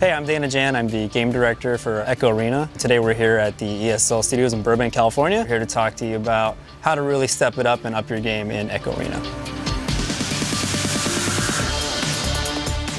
Hey, I'm Dana Jan. I'm the game director for Echo Arena. Today we're here at the ESL Studios in Burbank, California. We're here to talk to you about how to really step it up and up your game in Echo Arena.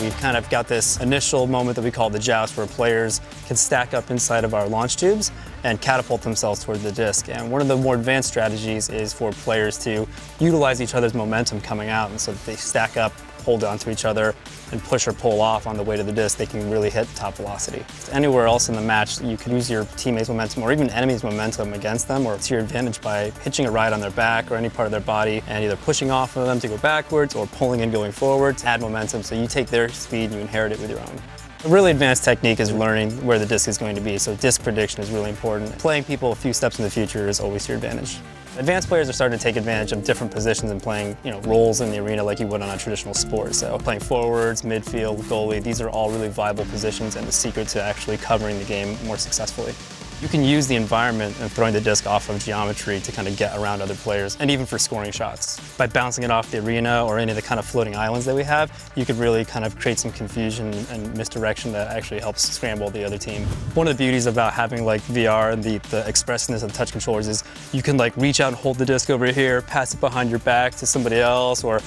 We've kind of got this initial moment that we call the joust, where players can stack up inside of our launch tubes and catapult themselves toward the disc. And one of the more advanced strategies is for players to utilize each other's momentum coming out, and so that they stack up, hold onto each other, and push or pull off on the way to the disc. They can really hit top velocity. Anywhere else in the match, you can use your teammates' momentum or even enemies' momentum against them, or to your advantage by hitching a ride on their back or any part of their body and either pushing off of them to go backwards or pulling and going forwards, add momentum, so you take their speed and you inherit it with your own. A really advanced technique is learning where the disc is going to be, so disc prediction is really important. Playing people a few steps in the future is always to your advantage. Advanced players are starting to take advantage of different positions and playing, roles in the arena like you would on a traditional sport. So playing forwards, midfield, goalie, these are all really viable positions and the secret to actually covering the game more successfully. You can use the environment and throwing the disc off of geometry to kind of get around other players, and even for scoring shots. By bouncing it off the arena or any of the kind of floating islands that we have, you could really kind of create some confusion and misdirection that actually helps scramble the other team. One of the beauties about having like VR and the expressiveness of the touch controllers is you can like reach out and hold the disc over here, pass it behind your back to somebody else, or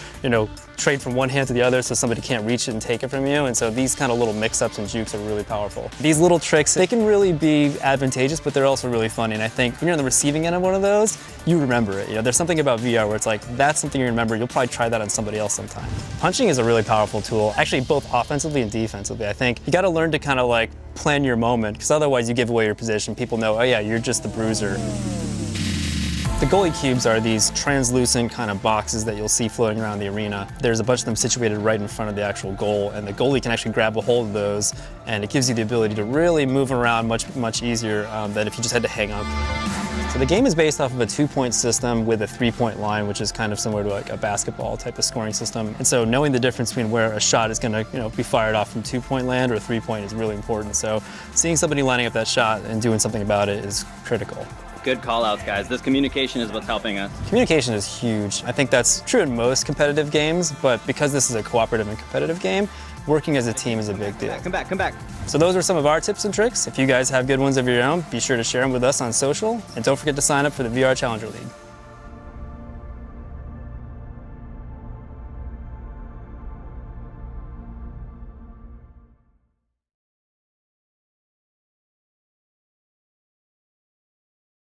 trade from one hand to the other so somebody can't reach it and take it from you. And so these kind of little mix-ups and jukes are really powerful. These little tricks, they can really be advantageous, but they're also really funny. And I think when you're on the receiving end of one of those, you remember it. There's something about VR where it's like, that's something you remember. You'll probably try that on somebody else sometime. Punching is a really powerful tool, actually both offensively and defensively. I think you got to learn to kind of like plan your moment, because otherwise you give away your position. People know, oh yeah, you're just the bruiser. The Goalie Cubes are these translucent kind of boxes that you'll see floating around the arena. There's a bunch of them situated right in front of the actual goal, and the goalie can actually grab a hold of those, and it gives you the ability to really move around much easier than if you just had to hang on. So the game is based off of a 2-point system with a 3-point line, which is kind of similar to like a basketball type of scoring system. And so knowing the difference between where a shot is going to be fired off from 2-point land or 3-point is really important. So seeing somebody lining up that shot and doing something about it is critical. Good call-outs, guys. This communication is what's helping us. Communication is huge. I think that's true in most competitive games, but because this is a cooperative and competitive game, working as a team is a big deal. Come back. So those are some of our tips and tricks. If you guys have good ones of your own, be sure to share them with us on social, and don't forget to sign up for the VR Challenger League.